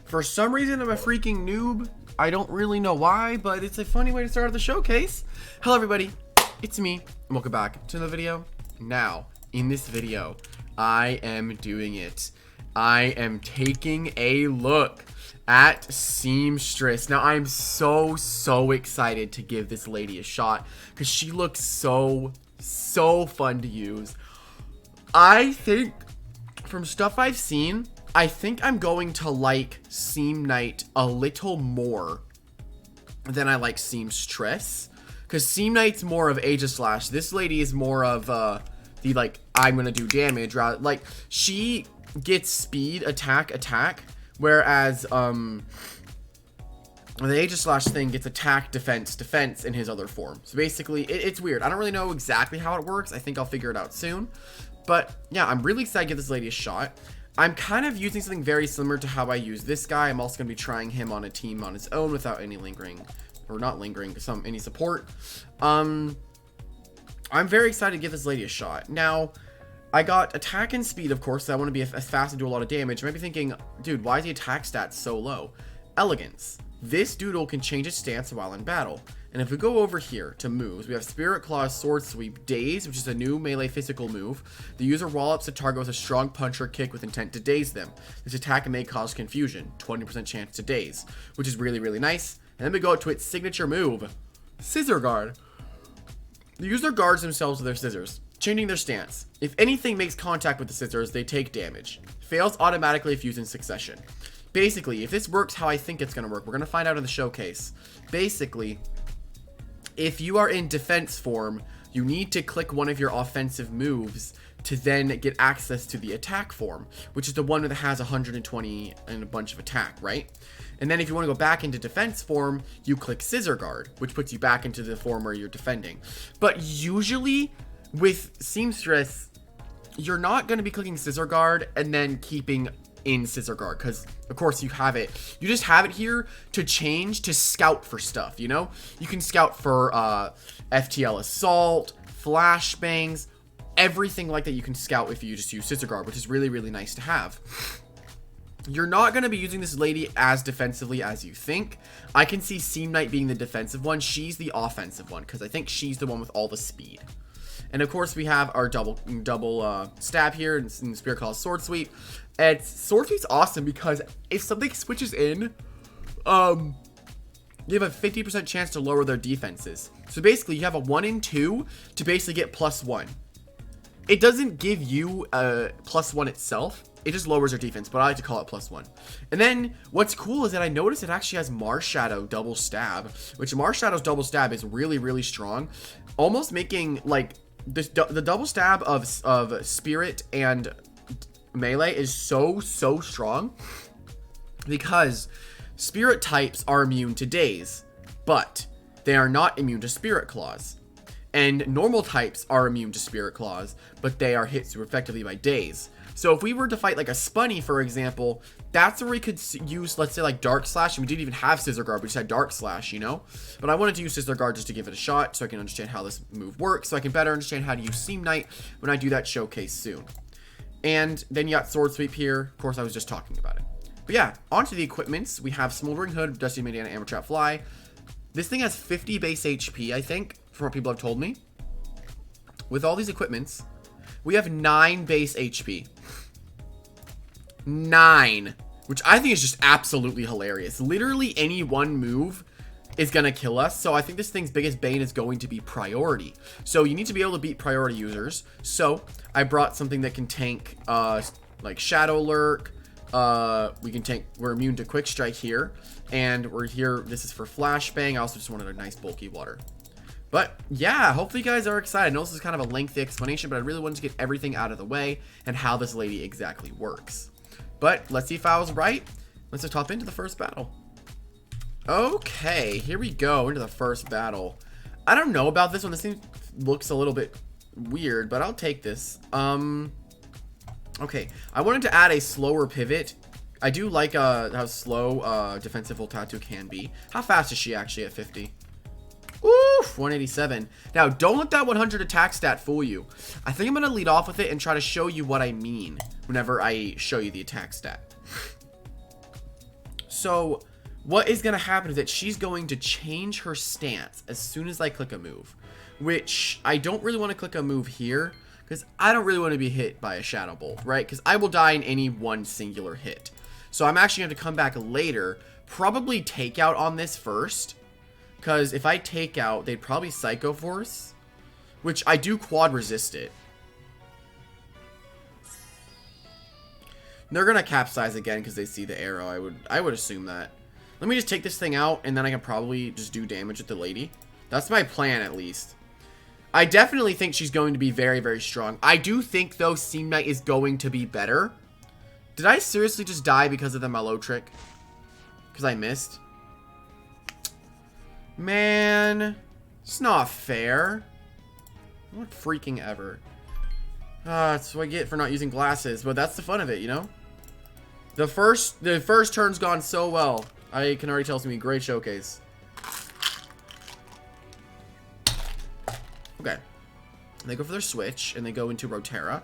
For some reason, I'm a freaking noob. I don't really know why, but it's a funny way to start the showcase. Hello, everybody. It's me, and welcome back to the video. Now, in this video, I am doing it. I am taking a look at Seamstress. Now, I'm so excited to give this lady a shot because she looks so fun to use. I think, from stuff I've seen, I think I'm going to like Seam Knight a little more than I like Seamstress. Because Seam Knight's more of Aegislash. This lady is more of the, like, I'm going to do damage. Rather, like, she gets speed, attack. Whereas, the Aegislash thing gets attack, defense in his other form. So basically, it's weird. I don't really know exactly how it works. I think I'll figure it out soon. But, yeah, I'm really excited to give this lady a shot. I'm kind of using something very similar to how I use this guy. I'm also going to be trying him on a team on his own without any lingering, or not lingering, any support. I'm very excited to give this lady a shot. Now, I got attack and speed, of course, so I want to be as fast and do a lot of damage. You might be thinking, dude, why is the attack stat so low? Elegance. This Doodle can change its stance while in battle. And if we go over here to moves, we have Spirit Claw, Sword Sweep, Daze, which is a new melee physical move. The user wallops the target with a strong punch or kick with intent to daze them. This attack may cause confusion, 20% chance to daze, which is really nice. And then we go to its signature move, Scissor Guard. The user guards themselves with their scissors, changing their stance. If anything makes contact with the scissors, they take damage. Fails automatically if used in succession. Basically, if this works how I think it's going to work, we're going to find out in the showcase. Basically, if you are in defense form, you need to click one of your offensive moves to then get access to the attack form, which is the one that has 120 and a bunch of attack, right? And then if you want to go back into defense form, you click Scissor Guard, which puts you back into the form where you're defending. But usually with Seamstress, you're not going to be clicking Scissor Guard and then keeping in Scissor Guard, because of course you just have it here to change to scout for stuff, you know? You can scout for FTL Assault, Flashbangs, everything like that you can scout if you just use Scissor Guard, which is really nice to have. You're not going to be using this lady as defensively as you think. I can see Seam Knight being the defensive one. She's the offensive one, because I think she's the one with all the speed. And of course we have our double stab here in Spirit Claw Sword Sweep. And Sword Sweep's awesome because if something switches in, you have a 50% chance to lower their defenses. So basically you have a 1 in 2 to basically get +1. It doesn't give you a +1 itself. It just lowers your defense, but I like to call it +1. And then what's cool is that I noticed it actually has Marshadow double stab, which Marshadow's double stab is really strong, almost making like the double stab of Spirit and melee is so strong because Spirit types are immune to Daze, but they are not immune to Spirit Claws. And normal types are immune to Spirit Claws, but they are hit super effectively by Daze. So if we were to fight like a Spunny, for example, that's where we could use, let's say, like Dark Slash, and we didn't even have Scissor Guard, we just had Dark Slash, you know? But I wanted to use Scissor Guard just to give it a shot so I can understand how this move works, so I can better understand how to use Seam Knight when I do that showcase soon. And then you got Sword Sweep here. Of course, I was just talking about it. But yeah, onto the equipments. We have Smoldering Hood, Dusty Mediana, Amber Trap Fly. This thing has 50 base HP, I think, from what people have told me. With all these equipments, we have 9 base HP. 9. Which I think is just absolutely hilarious. Literally any one move is gonna kill us. So I think this thing's biggest bane is going to be priority. So you need to be able to beat priority users. So I brought something that can tank like Shadow Lurk. We're immune to Quick Strike here. And we're here, this is for Flashbang. I also just wanted a nice bulky water. But yeah, hopefully you guys are excited. I know this is kind of a lengthy explanation, but I really wanted to get everything out of the way and how this lady exactly works. But let's see if I was right. Let's just hop into the first battle. Okay, here we go into the first battle. I don't know about this one. This thing looks a little bit weird, but I'll take this. Okay, I wanted to add a slower pivot. I do like how slow defensive Voltato can be. How fast is she actually at 50? Oof, 187. Now, don't let that 100 attack stat fool you. I think I'm going to lead off with it and try to show you what I mean whenever I show you the attack stat. So what is going to happen is that she's going to change her stance as soon as I click a move, which I don't really want to click a move here because I don't really want to be hit by a Shadow Bolt, right? Because I will die in any one singular hit. So I'm actually going to come back later, probably take out on this first, because if I take out, they'd probably Psycho Force, which I do quad resist it. They're going to capsize again because they see the arrow. I would assume that. Let me just take this thing out, and then I can probably just do damage with the lady. That's my plan, at least. I definitely think she's going to be very, very strong. I do think, though, Seam Knight is going to be better. Did I seriously just die because of the Mellow trick? Because I missed? Man, it's not fair. What freaking ever. That's what I get for not using glasses, but that's the fun of it, you know? The first turn's gone so well. I can already tell it's gonna be a great showcase. Okay. They go for their switch, and they go into Rotera,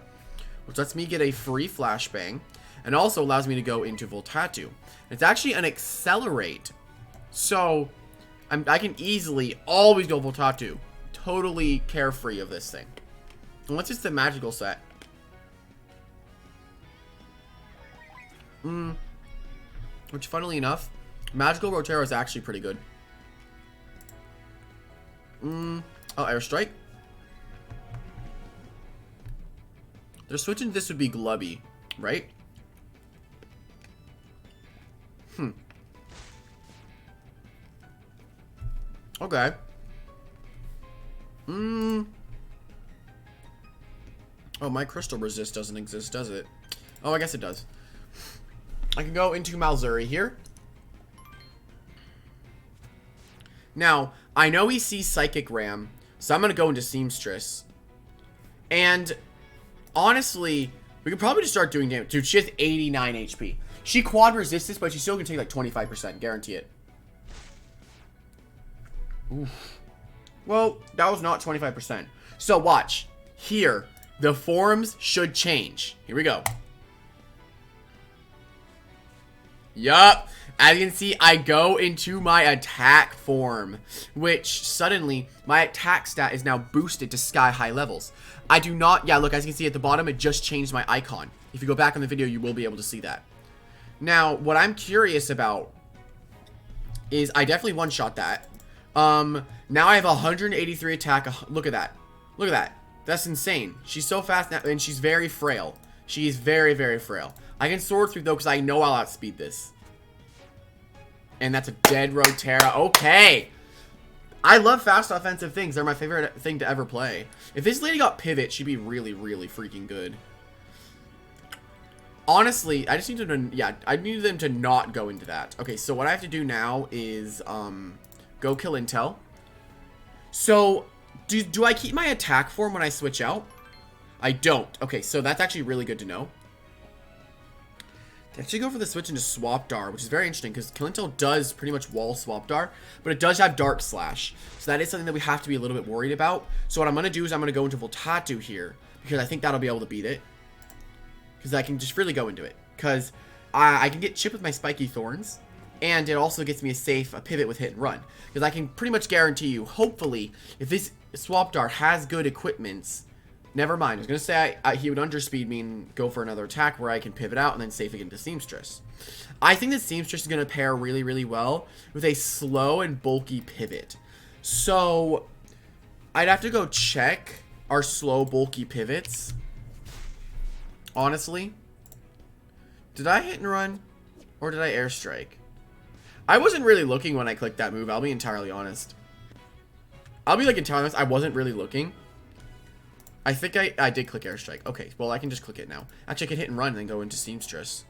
which lets me get a free flashbang, and also allows me to go into Voltatu. It's actually an accelerate, so I can easily always go Voltatu. Totally carefree of this thing. Unless it's the magical set. Which, funnily enough, Magical Rotera is actually pretty good. Oh, Airstrike. They're switching this would be Glubby, right? Okay. Oh, my Crystal Resist doesn't exist, does it? Oh, I guess it does. I can go into Malzuri here. Now, I know he sees Psychic Ram, so I'm going to go into Seamstress. And, honestly, we could probably just start doing damage. Dude, she has 89 HP. She quad resists this, but she's still going to take like 25%. Guarantee it. Oof. Well, that was not 25%. So, watch. Here, the forms should change. Here we go. Yup. As you can see, I go into my attack form, which suddenly my attack stat is now boosted to sky high levels. I do not, yeah, look, as you can see at the bottom, it just changed my icon. If you go back on the video, you will be able to see that. Now, what I'm curious about is I definitely one-shot that. Now I have 183 attack. Look at that. Look at that. That's insane. She's so fast now, and she's very frail. She is very, very frail. I can sword through, though, because I know I'll outspeed this. And that's a dead Rotera. Okay. I love fast offensive things. They're my favorite thing to ever play. If this lady got pivot, she'd be really, really freaking good. Honestly, I just need to, yeah, I need them to not go into that. Okay, so what I have to do now is, go kill Intel. So, do I keep my attack form when I switch out? I don't. Okay, so that's actually really good to know. To actually go for the switch into Swap Dar, which is very interesting because Kill Intel does pretty much wall Swap Dar, but it does have Dark Slash. So that is something that we have to be a little bit worried about. So what I'm going to do is I'm going to go into Voltatu here because I think that'll be able to beat it. Because I can just really go into it. Because I can get chipped with my Spiky Thorns, and it also gets me a safe pivot with Hit and Run. Because I can pretty much guarantee you, hopefully, if this Swap Dart has good equipments, never mind. I was going to say he would underspeed me and go for another attack where I can pivot out and then safe again to Seamstress. I think that Seamstress is going to pair really, really well with a slow and bulky pivot. So, I'd have to go check our slow, bulky pivots. Honestly. Did I hit and run? Or did I airstrike? I wasn't really looking when I clicked that move. I'll be entirely honest. I'll be like entirely honest. I wasn't really looking. I think I did click airstrike. Okay, well, I can just click it now. Actually, I can hit and run and then go into Seamstress.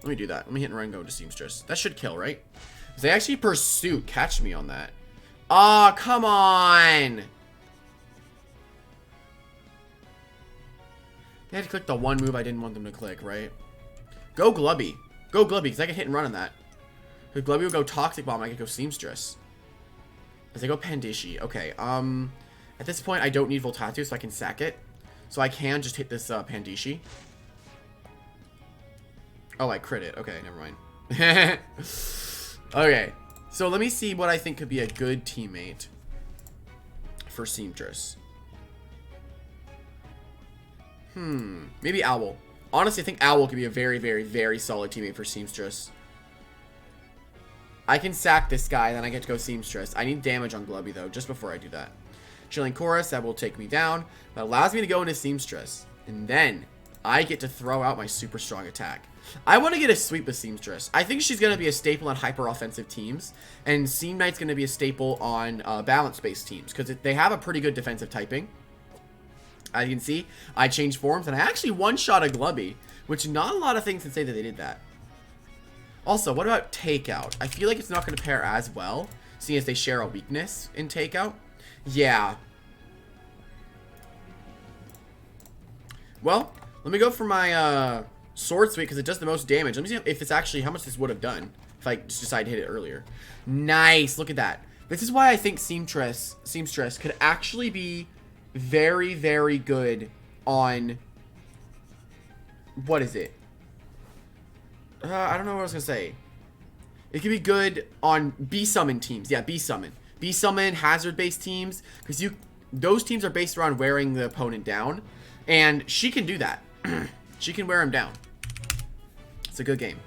Let me do that. Let me hit and run and go into Seamstress. That should kill, right? They actually pursuit. Catch me on that. Aw, come on! They had to click the one move I didn't want them to click, right? Go Glubby. Go Glubby, because I can hit and run on that. If Glubby would go Toxic Bomb, I could go Seamstress. As I go Pandishi. Okay, at this point, I don't need Voltatu, so I can sack it. So I can just hit this Pandishi. Oh, I crit it. Okay, never mind. Okay. So let me see what I think could be a good teammate for Seamstress. Maybe Owl. Honestly, I think Owl could be a very, very, very solid teammate for Seamstress. I can sack this guy, then I get to go Seamstress. I need damage on Glubby, though, just before I do that. Chilling Chorus, that will take me down. That allows me to go into Seamstress. And then I get to throw out my super strong attack. I want to get a sweep with Seamstress. I think she's going to be a staple on hyper-offensive teams. And Seam Knight's going to be a staple on balance-based teams. Because they have a pretty good defensive typing. As you can see, I changed forms. And I actually one-shot a Glubby. Which not a lot of things can say that they did that. Also, what about Takeout? I feel like it's not going to pair as well. Seeing as they share a weakness in Takeout. Yeah. Well, let me go for my Sword Sweep because it does the most damage. Let me see if it's actually how much this would have done if I just decided to hit it earlier. Nice. Look at that. This is why I think Seamstress could actually be very, very good on... What is it? I don't know what I was going to say. It could be good on B-Summon teams. Yeah, B-Summon. B-Summon, hazard-based teams. Because those teams are based around wearing the opponent down. And she can do that. She can wear him down. It's a good game.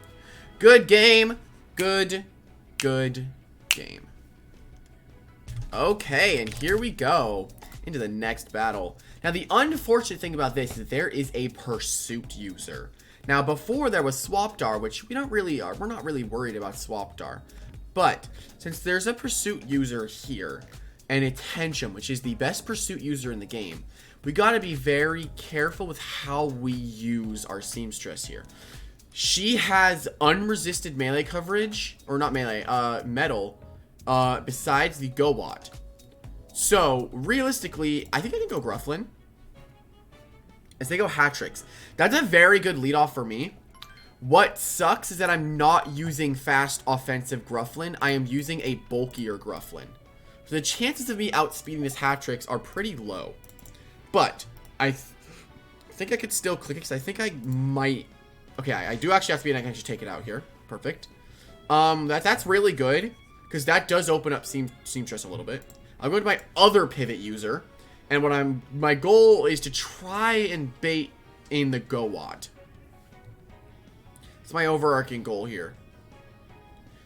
Good game. Good game. Okay, and here we go into the next battle. Now, the unfortunate thing about this is that there is a pursuit user. Now, before there was Swapdar, which we're not really worried about Swapdar. But since there's a pursuit user here, and it's Henchum, which is the best pursuit user in the game, we gotta be very careful with how we use our Seamstress here. She has unresisted melee coverage, or not melee, metal, besides the Go-Watt. So, realistically, I think I can go Grufflin. As they go Hatrix. That's a very good lead off for me. What sucks is that I'm not using fast offensive Grufflin. I am using a bulkier Grufflin. So the chances of me outspeeding this Hatrix are pretty low. But I think I could still click it because I think I might. Okay, I do actually outspeed and I can just take it out here. Perfect. That's really good because that does open up Seamstress a little bit. I'll go to my other pivot user. And my goal is to try and bait in the Go-Watt. It's my overarching goal here.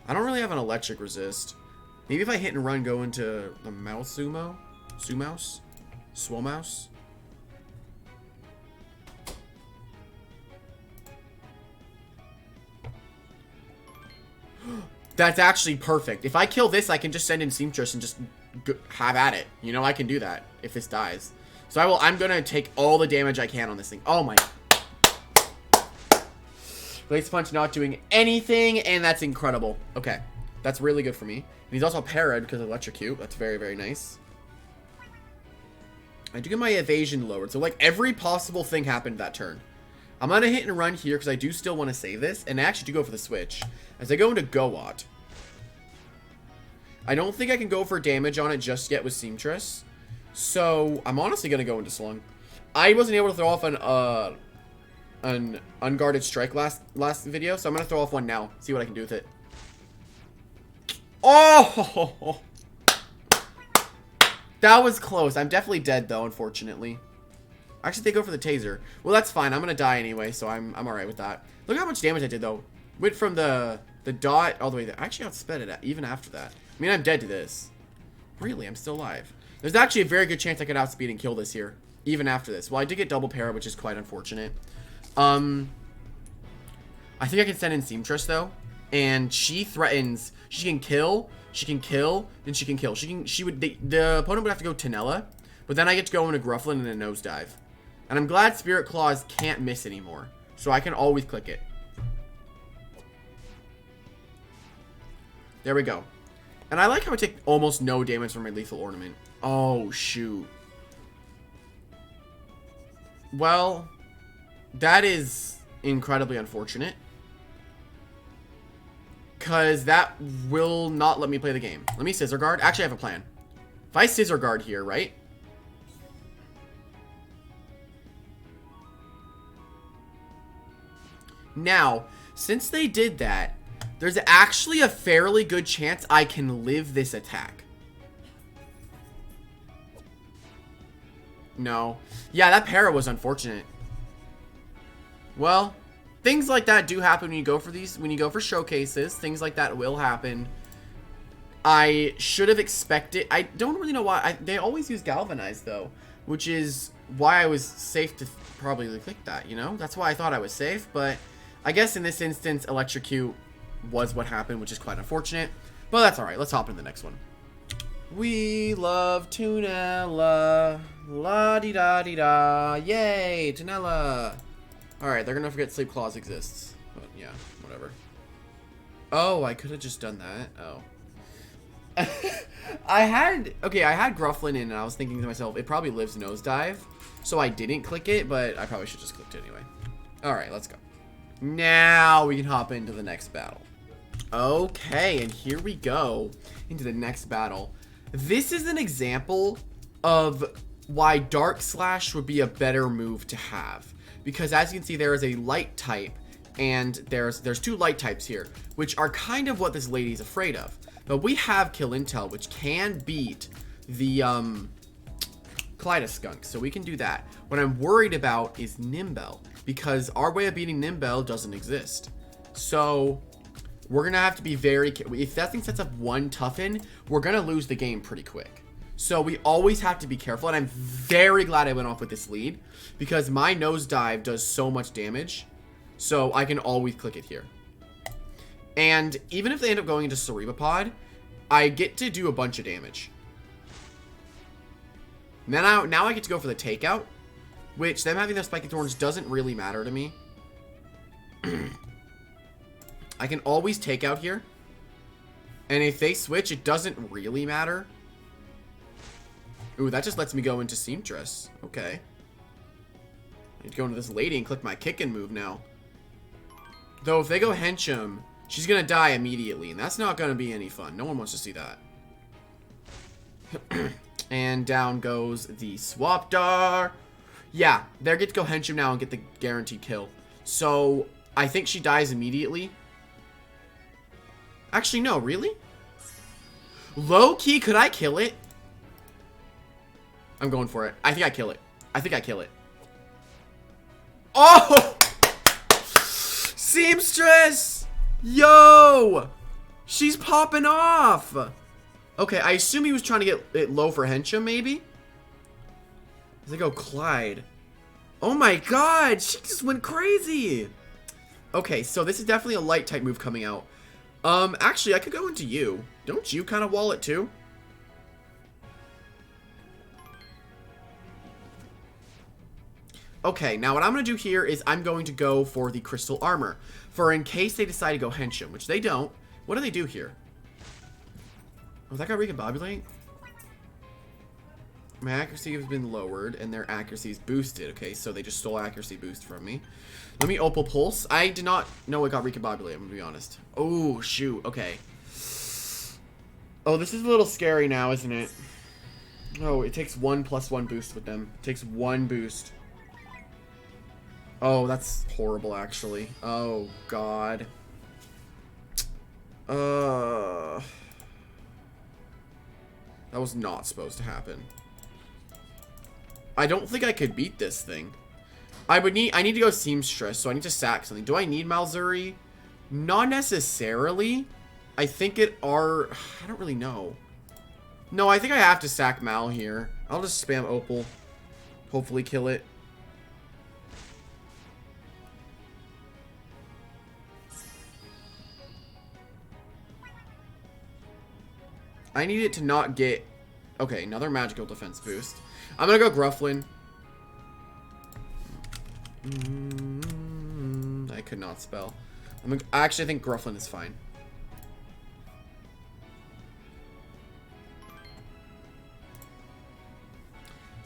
I don't really have an electric resist. Maybe if I hit and run, go into the Mouse Sumo? Sumouse? Swomouse? That's actually perfect. If I kill this, I can just send in Seamstress and just have at it. You know, I can do that if this dies. So I'm gonna take all the damage I can on this thing. Oh my. Blaze Punch not doing anything, and that's incredible. Okay. That's really good for me. And he's also parried because of Electrocute. That's very, very nice. I do get my evasion lowered. So, like, every possible thing happened that turn. I'm gonna hit and run here because I do still want to save this. And I actually do go for the switch. As I go into Go-Watt. I don't think I can go for damage on it just yet with Seamstress. So, I'm honestly going to go into Slung. I wasn't able to throw off an unguarded strike last video, so I'm going to throw off one now. See what I can do with it. Oh! That was close. I'm definitely dead, though, unfortunately. Actually, they go for the taser. Well, that's fine. I'm going to die anyway, so I'm alright with that. Look how much damage I did, though. Went from the dot all the way there. I actually outsped it even after that. I mean, I'm dead to this. Really, I'm still alive. There's actually a very good chance I could outspeed and kill this here, even after this. Well, I did get double para, which is quite unfortunate. I think I can send in Seamstress, though. And she threatens. She can kill, then she can kill. The opponent would have to go Tenella, but then I get to go into Grufflin and a nosedive. And I'm glad Spirit Claws can't miss anymore, so I can always click it. There we go. And I like how I take almost no damage from my Lethal Ornament. Oh, shoot. Well, that is incredibly unfortunate. Because that will not let me play the game. Let me Scissor Guard. Actually, I have a plan. If I Scissor Guard here, right? Now, since they did that, There's actually a fairly good chance I can live this attack. No. Yeah, that para was unfortunate. Well, things like that do happen when you go for these, when you go for showcases. Things like that will happen. I should have expected. I don't really know why. They always use Galvanize, though, which is why I was safe to probably click that, you know? That's why I thought I was safe, but I guess in this instance, Electrocute was what happened, which is quite unfortunate. But that's alright. Let's hop into the next one. We love Tunella. La-di-da-di-da. Yay, Tunella. Alright, they're gonna forget Sleep Claws exists. But yeah, whatever. Oh, I could have just done that. Oh. I had Grufflin in, and I was thinking to myself, it probably lives Nosedive, so I didn't click it, but I probably should just clicked it anyway. Alright, let's go. Now we can hop into the next battle. Okay, and here we go into the next battle. This is an example of why Dark Slash would be a better move to have, because as you can see, there is a light type, and there's two light types here, which are kind of what this lady's afraid of. But we have Kill Intel, which can beat the Kaleidoskunks, so we can do that. What I'm worried about is Nimbel, because our way of beating Nimbel doesn't exist. So we're gonna have to be very careful. If that thing sets up one Toughen, we're gonna lose the game pretty quick. So we always have to be careful, and I'm very glad I went off with this lead, because my Nosedive does so much damage, so I can always click it here. And even if they end up going into Cerebopod, I get to do a bunch of damage. Now I get to go for the takeout, which them having their Spiky Thorns doesn't really matter to me. I can always take out here. And if they switch, it doesn't really matter. Ooh, that just lets me go into Seamstress. Okay. I need to go into this lady and click my Kickin' move now. Though if they go Henchum, she's gonna die immediately, and that's not gonna be any fun. No one wants to see that. And down goes the Swapdar. Yeah, they get to go Henchum now and get the guaranteed kill. So, I think she dies immediately. Actually, no, really? Low-key, could I kill it? I'm going for it. I think I kill it. I think I kill it. Oh! Seamstress! Yo! She's popping off! Okay, I assume he was trying to get it low for Henchum, maybe? They go Clyde. Oh my god! She just went crazy! Okay, so this is definitely a light type move coming out. Actually, I could go into you. Don't you kind of wall it too? Okay, now what I'm going to do here is I'm going to go for the Crystal Armor. For in case they decide to go Henchum, which they don't. What do they do here? Oh, that got Recombobulate? My accuracy has been lowered, and their accuracy is boosted. Okay, so they just stole accuracy boost from me. Let me Opal Pulse. I did not know it got Recombobulate, I'm going to be honest. Oh, shoot. Okay. Oh, this is a little scary now, isn't it? Oh, it takes 1+1 boost with them. It takes 1 boost. Oh, that's horrible, actually. Oh, God. That was not supposed to happen. I don't think I could beat this thing. I need to go Seamstress, so I need to sack something. Do I need Malzuri? Not necessarily. I think I don't really know. No, I think I have to sack Mal here. I'll just spam Opal. Hopefully kill it. I need it to not get... Okay, another magical defense boost. I'm gonna go Grufflin. I could not spell. I actually think Grufflin is fine.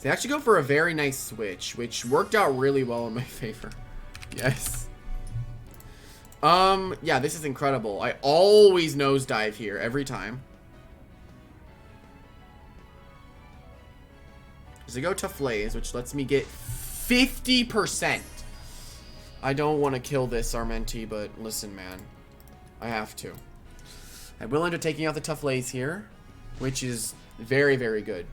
They actually go for a very nice switch, which worked out really well in my favor. Yes. Yeah, this is incredible. I always nosedive here every time. So go to Flaze, which lets me get 50%. I don't want to kill this Armenti, but listen, man. I have to. I will end up taking out the tough lays here, which is very, very good.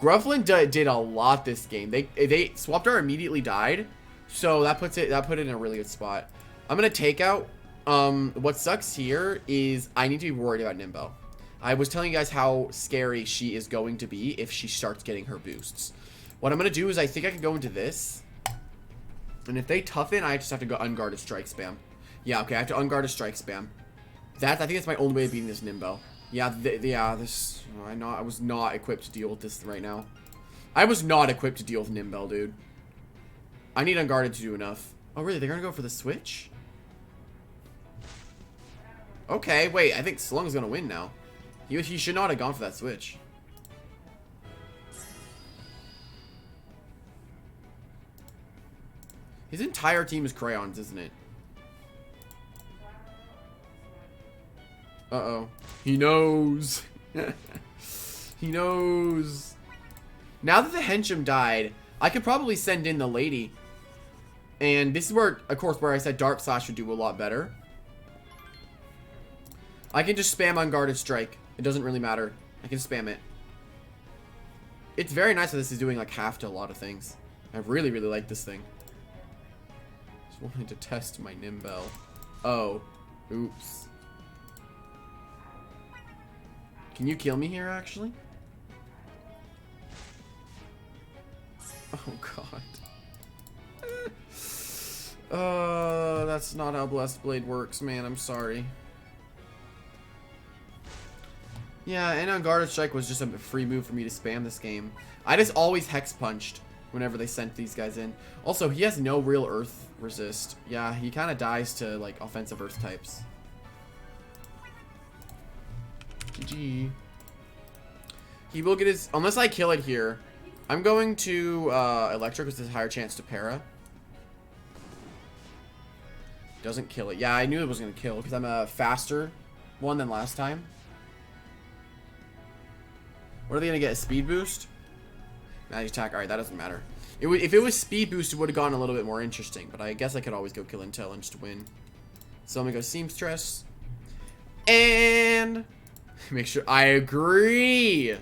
Grufflin did a lot this game. They swapped our immediately died, so that put it in a really good spot. I'm gonna take out. What sucks here is I need to be worried about Nimbo. I was telling you guys how scary she is going to be if she starts getting her boosts. What I'm gonna do is I think I can go into this, and if they toughen, I just have to go unguarded strike spam. Yeah, okay, I have to unguarded strike spam. I think that's my only way of beating this Nimbo. Yeah, I was not equipped to deal with this right now. I was not equipped to deal with Nimbo, dude. I need unguarded to do enough. Oh, really? They're gonna go for the switch? Okay, wait. I think Slung's gonna win now. He should not have gone for that switch. His entire team is crayons, isn't it? Uh-oh. He knows. He knows. Now that the Henchum died, I could probably send in the lady. And this is where, of course, where I said Dark Slash would do a lot better. I can just spam Unguarded Strike. It doesn't really matter. I can spam it. It's very nice that this is doing like half to a lot of things. I really, really like this thing. Just wanted to test my Nimbell. Oh. Oops. Can you kill me here, actually? Oh, God. That's not how Blessed Blade works, man. I'm sorry. Yeah, and Unguarded Strike was just a free move for me to spam this game. I just always Hex Punched whenever they sent these guys in. Also, he has no real Earth resist. Yeah, he kind of dies to, like, offensive Earth types. GG. He will get his... Unless I kill it here, I'm going to Electric, which has a higher chance to para. Doesn't kill it. Yeah, I knew it was going to kill because I'm a faster one than last time. What are they going to get? A speed boost? Magic attack. Alright, that doesn't matter. If it was speed boost, it would have gone a little bit more interesting. But I guess I could always go kill Intel and just win. So I'm going to go Seamstress. And... Make sure... I agree!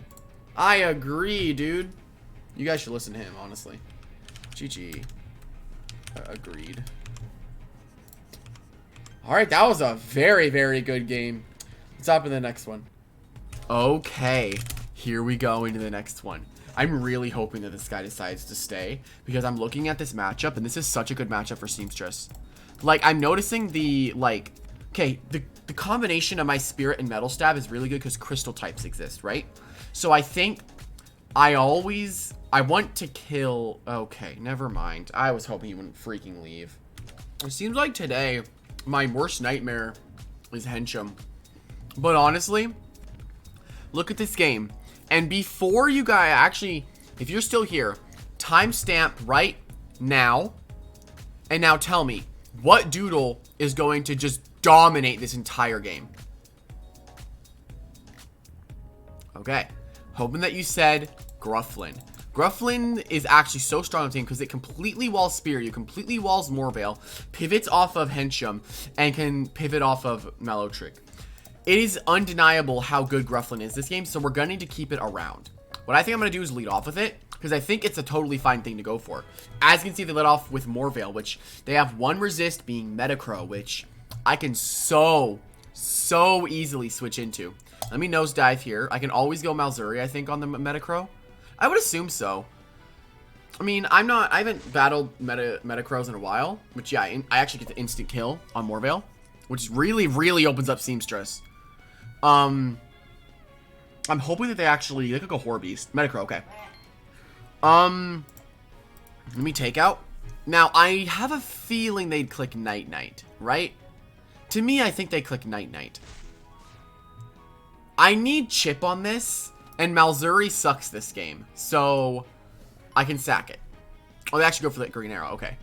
I agree, dude. You guys should listen to him, honestly. GG. Agreed. Alright, that was a very, very good game. Let's hop in the next one. Okay. Here we go into the next one. I'm really hoping that this guy decides to stay because I'm looking at this matchup and this is such a good matchup for Seamstress. Like, I'm noticing the, like, okay, the combination of my Spirit and Metal Stab is really good because Crystal types exist, right? So I think I want to kill, okay, never mind. I was hoping he wouldn't freaking leave. It seems like today, my worst nightmare is Henchum. But honestly, look at this game. And before you guys actually, if you're still here, timestamp right now. And now tell me, what Doodle is going to just dominate this entire game? Okay. Hoping that you said Grufflin. Grufflin is actually so strong on the team because it completely walls Spear you, completely walls Morvale, pivots off of Henchum, and can pivot off of Mallotrick. It is undeniable how good Grufflin is this game, so we're going to need to keep it around. What I think I'm going to do is lead off with it, because I think it's a totally fine thing to go for. As you can see, they led off with Morvale, which they have one resist being Metacrow, which I can so easily switch into. Let me nosedive here. I can always go Malzuri, I think, on the Metacrow. I would assume so. I mean, I haven't battled Metacrows in a while, which, yeah, I actually get the instant kill on Morvale, which really opens up Seamstress. I'm hoping that they could go Horror Beast. Metacrow, okay. Let me take out. Now, I have a feeling they'd click Night Knight, right? To me, I think they click Night Knight. I need Chip on this, and Malzuri sucks this game, so I can sack it. Oh, they actually go for the green arrow, okay.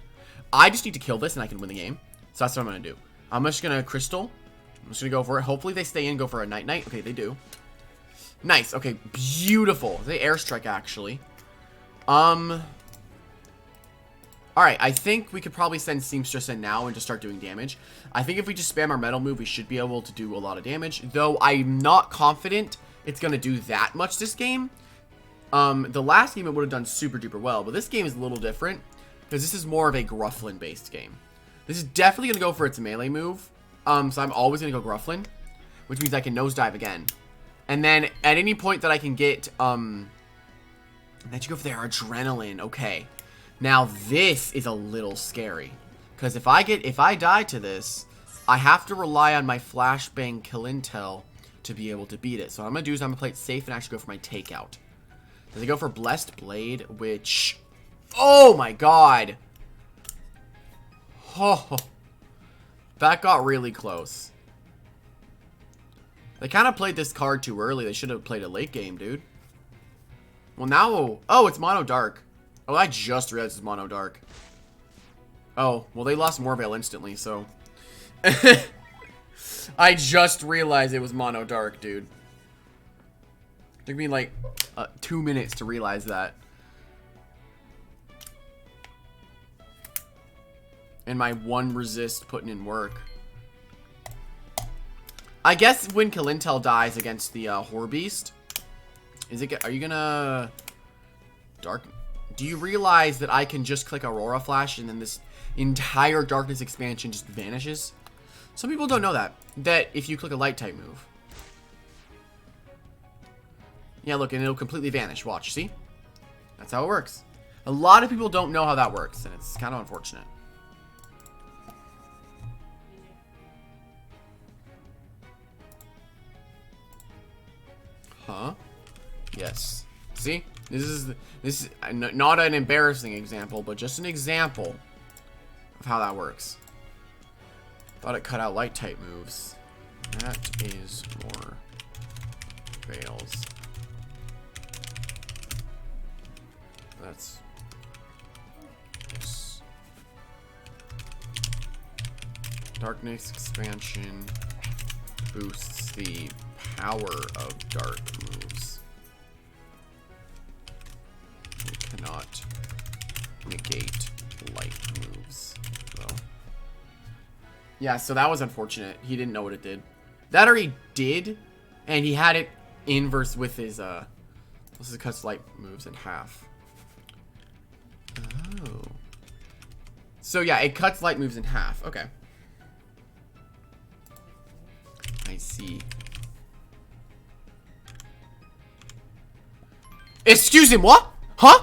I just need to kill this, and I can win the game. So that's what I'm going to do. I'm just going to Crystal. I'm just going to go for it. Hopefully they stay in, go for a Night Knight. Okay, they do. Nice. Okay, beautiful. They airstrike, actually. Alright, I think we could probably send Seamstress in now and just start doing damage. I think if we just spam our metal move, we should be able to do a lot of damage. Though I'm not confident it's going to do that much this game. The last game it would have done super duper well, but this game is a little different because this is more of a Grufflin based game. This is definitely going to go for its melee move. So I'm always going to go Grufflin, which means I can nosedive again. And then at any point that I can get, that you go for their adrenaline. Okay. Now this is a little scary because if I die to this, I have to rely on my flashbang kill intel to be able to beat it. So what I'm going to do is I'm going to play it safe and actually go for my takeout. Does it go for Blessed Blade, which... Oh my god! Oh, that got really close. They kind of played this card too early. They should have played a late game, dude. Well, now... Oh, it's Mono Dark. Oh, I just realized it's Mono Dark. Oh, well, they lost Morvale instantly, so... I just realized it was Mono Dark, dude. Took me like 2 minutes to realize that. And my one resist putting in work. I guess when Kilintel dies against the Horror Beast, are you gonna dark? Do you realize that I can just click Aurora Flash and then this entire darkness expansion just vanishes? Some people don't know that if you click a light type move. Yeah, look, and it'll completely vanish. Watch, see? That's how it works. A lot of people don't know how that works, and it's kind of unfortunate. Huh? Yes. See? This is not an embarrassing example, but just an example of how that works. Thought it cut out light type moves. That is more fails. That's yes. Darkness expansion boosts the power of dark moves. It cannot negate light moves, though. Yeah, so that was unfortunate. He didn't know what it did. That already did, and he had it inverse with his, this is cuts light moves in half. Oh. So yeah, it cuts light moves in half. Okay. I see. Excuse him, what? Huh?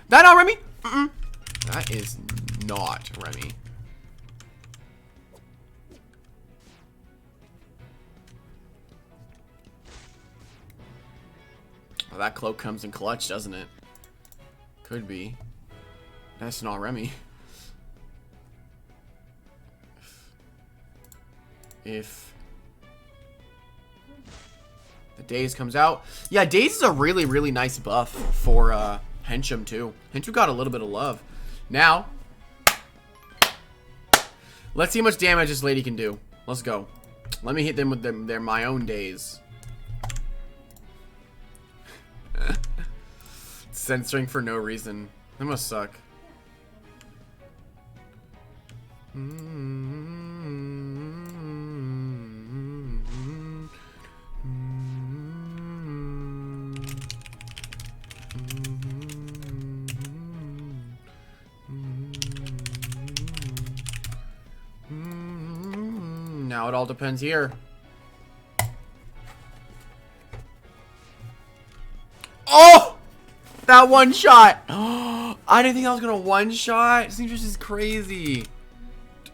That not Remy? That is not Remy. Well, that cloak comes in clutch, doesn't it? Could be. That's not Remy. If the Daze comes out. Yeah, Daze is a really, really nice buff for Henchum too. Henchum got a little bit of love. Now, let's see how much damage this lady can do. Let's go. Let me hit them with their my own Daze. Censoring for no reason. That must suck. Now it all depends here. Oh! That one shot! I didn't think I was gonna one shot. Seamstress is crazy.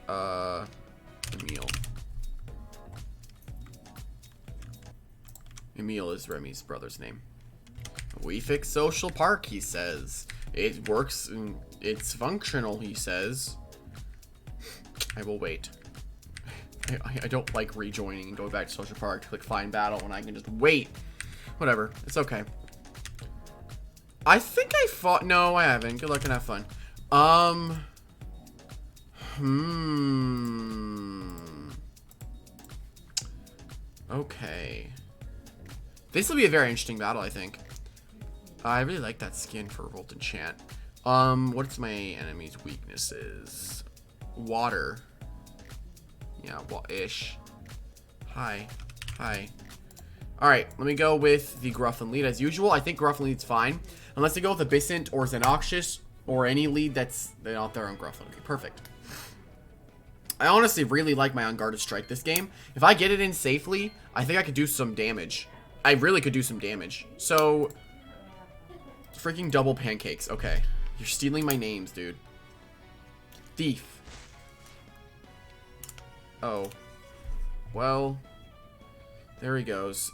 Emil. Emil is Remy's brother's name. We fix Social Park, he says. It works, it's functional, he says. I will wait. I don't like rejoining and going back to Social Park to click find battle when I can just wait. Whatever, it's okay. I think I fought. No, I haven't. Good luck and have fun. Okay. This will be a very interesting battle, I think. I really like that skin for Revolt Enchant. What's my enemy's weaknesses? Water. Yeah, well-ish. Hi. Hi. Alright, let me go with the Gruffin lead as usual. I think Gruffin lead's fine. Unless they go with Abyssant or Xenoxious or any lead that's out there on Gruffin. Okay, perfect. I honestly really like my Unguarded Strike this game. If I get it in safely, I think I could do some damage. I really could do some damage. So, freaking double pancakes. Okay. You're stealing my names, dude. Thief. Oh. Well. There he goes.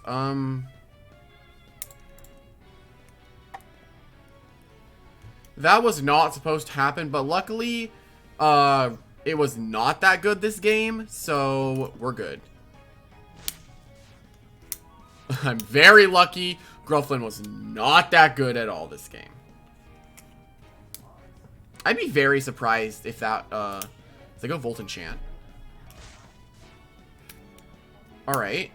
That was not supposed to happen, but luckily, it was not that good this game, so we're good. I'm very lucky. Grufflin was not that good at all this game. I'd be very surprised if that, if they go Volt Enchant. Alright,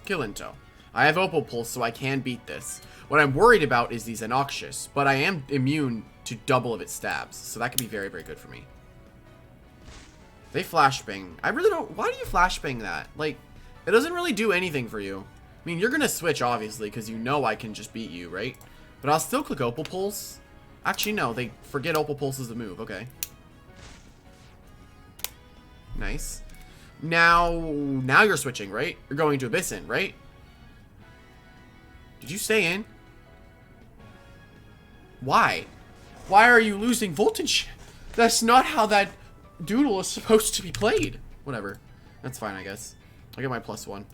Killinto. I have Opal Pulse, so I can beat this. What I'm worried about is these Xenoxious, but I am immune to double of its stabs, so that could be very, very good for me. They Flashbang. I really don't... Why do you Flashbang that? Like, it doesn't really do anything for you. I mean, you're gonna switch, obviously, because you know I can just beat you, right? But I'll still click Opal Pulse. Actually, no, they forget Opal Pulse is a move. Okay. Nice. Now you're switching, right? You're going to Abyssant, right? Did you stay in? Why? Why are you losing voltage? That's not how that Doodle is supposed to be played. Whatever. That's fine, I guess. I'll get my +1.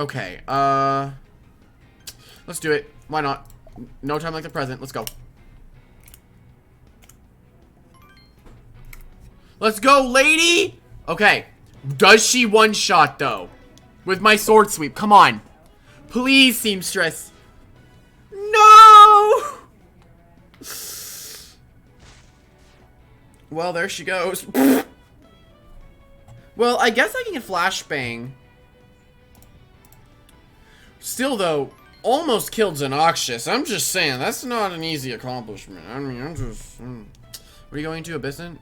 Okay, let's do it. Why not? No time like the present. Let's go. Let's go, lady! Okay. Does she one-shot, though? With my sword sweep. Come on. Please, Seamstress. No! Well, there she goes. Well, I guess I can get Flashbang. Still, though, almost killed Xenoxious. I'm just saying, that's not an easy accomplishment. I mean, I'm just... What are you going to, Abyssant?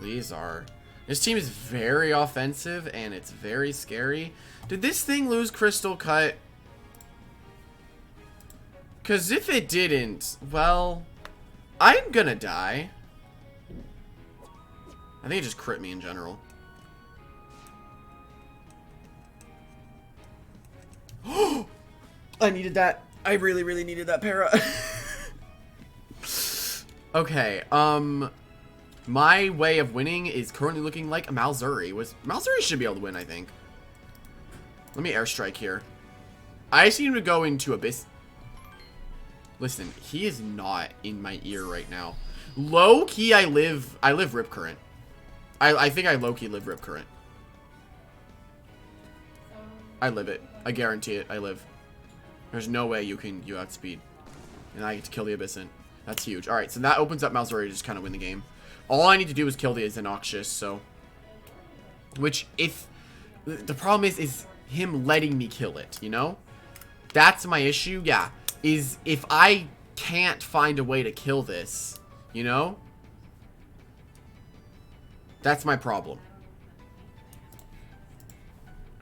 These are... This team is very offensive, and it's very scary. Did this thing lose Crystal Cut? Because if it didn't, well, I'm gonna die. I think it just crit me in general. I needed that. I really, really needed that para. Okay, my way of winning is currently looking like Malzuri. Malzuri should be able to win, I think. Let me airstrike here. I just need him to go into Abyss. Listen, he is not in my ear right now. Low key, I live Rip Current. I think I low key live Rip Current. I live it. I guarantee it. I live. There's no way you outspeed. And I get to kill the Abyssant. That's huge. Alright, so that opens up Malzuri to just kind of win the game. All I need to do is kill the Xenoxious, so... Which, if... The problem is him letting me kill it, you know? That's my issue, yeah. Is if I can't find a way to kill this, you know? That's my problem.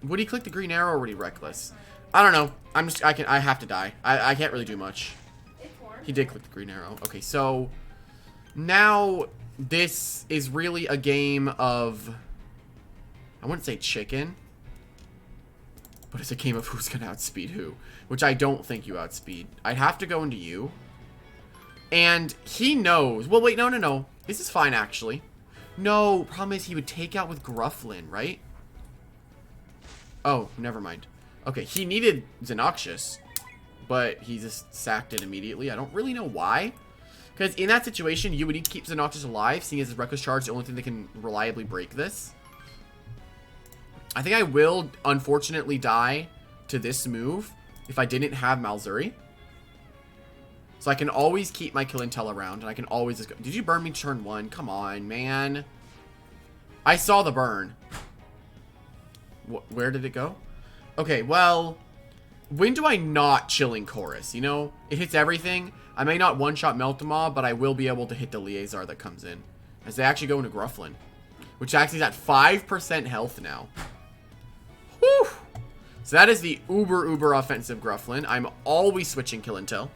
Would he click the green arrow or would he reckless? I don't know. I have to die. I can't really do much. He did click the green arrow. Okay, so now this is really a game of, I wouldn't say chicken, but it's a game of who's gonna outspeed who, which I don't think you outspeed. I'd have to go into you. And he knows. Well, wait, no. This is fine, actually. No, problem is he would take out with Grufflin, right? Oh, never mind. Okay, he needed Xenoxious, but he just sacked it immediately. I don't really know why. Because in that situation, you would need to keep Xenoxious alive, seeing as his Reckless Charge is the only thing that can reliably break this. I think I will, unfortunately, die to this move if I didn't have Malzuri. So I can always keep my kill intel around, and I can always just go. Did you burn me turn 1? Come on, man. I saw the burn. Where did it go? Okay, well, when do I not Chilling Chorus? You know, it hits everything. I may not one-shot Melt the Mob, but I will be able to hit the Liazar that comes in. As they actually go into Grufflin, which actually is at 5% health now. Whew. So that is the uber offensive Grufflin. I'm always switching kill intel.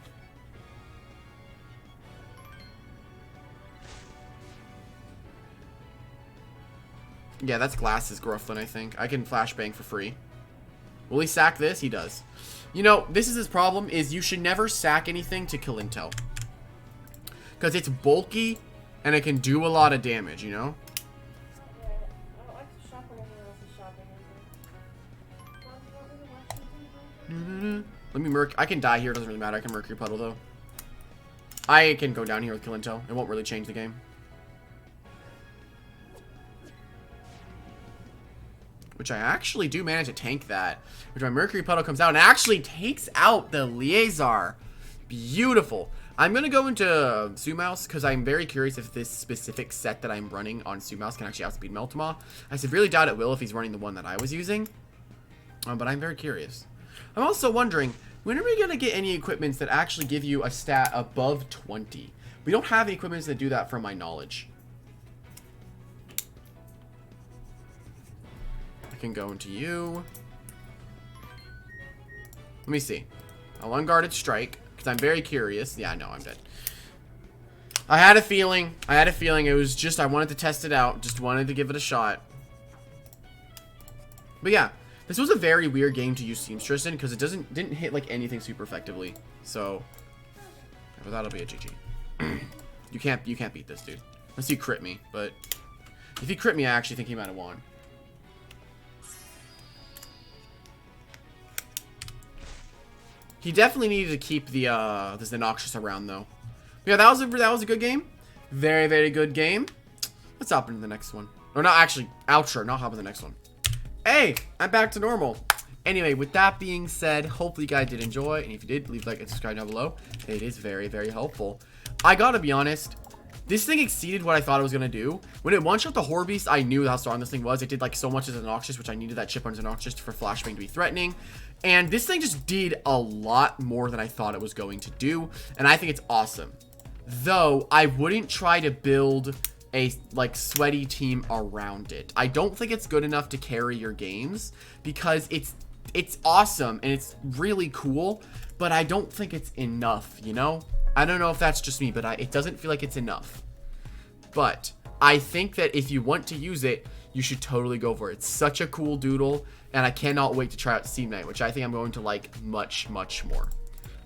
Yeah, that's Glass's Grufflin, I think. I can flashbang for free. Will he sack this? He does. You know, this is his problem, is you should never sack anything to kill intel. Because it's bulky, and it can do a lot of damage, you know? Let me I can die here, doesn't really matter. I can Mercury Puddle, though. I can go down here with kill intel. It won't really change the game. Which I actually do manage to tank that. Which my Mercury Puddle comes out and actually takes out the Liazar. Beautiful. I'm going to go into Sumouse because I'm very curious if this specific set that I'm running on Sumouse can actually outspeed Meltama. I severely doubt it will if he's running the one that I was using. But I'm very curious. I'm also wondering, when are we going to get any equipments that actually give you a stat above 20? We don't have any equipments that do that from my knowledge. Can go into you. Let me see. I'll unguarded strike because I'm very curious. Yeah, no, I'm dead. I had a feeling. It was just I wanted to test it out. Just wanted to give it a shot. But yeah, this was a very weird game to use Seamstress in because it didn't hit like anything super effectively. So, but that'll be a GG. You can't beat this dude unless you crit me. But if he crit me, I actually think he might have won. He definitely needed to keep the Noxious around, though. Yeah, that was a good game. Very, very good game. Let's hop into the next one. Or not actually, outro, not hop into the next one. Hey, I'm back to normal. Anyway, with that being said, hopefully you guys did enjoy. And if you did, leave a like and subscribe down below. It is very, very helpful. I gotta be honest, this thing exceeded what I thought it was gonna do. When it one-shot the Horror Beast, I knew how strong this thing was. It did like so much as a Noxious, which I needed that chip on as a Noxious for Flashbang to be threatening. And this thing just did a lot more than I thought it was going to do. And I think it's awesome. Though, I wouldn't try to build a like sweaty team around it. I don't think it's good enough to carry your games because it's awesome and it's really cool, but I don't think it's enough, you know? I don't know if that's just me, but it doesn't feel like it's enough. But I think that if you want to use it, you should totally go for it. It's such a cool doodle, and I cannot wait to try out Seam Knight, which I think I'm going to like much, much more.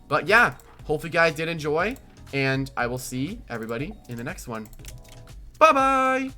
But yeah, hopefully you guys did enjoy, and I will see everybody in the next one. Bye-bye!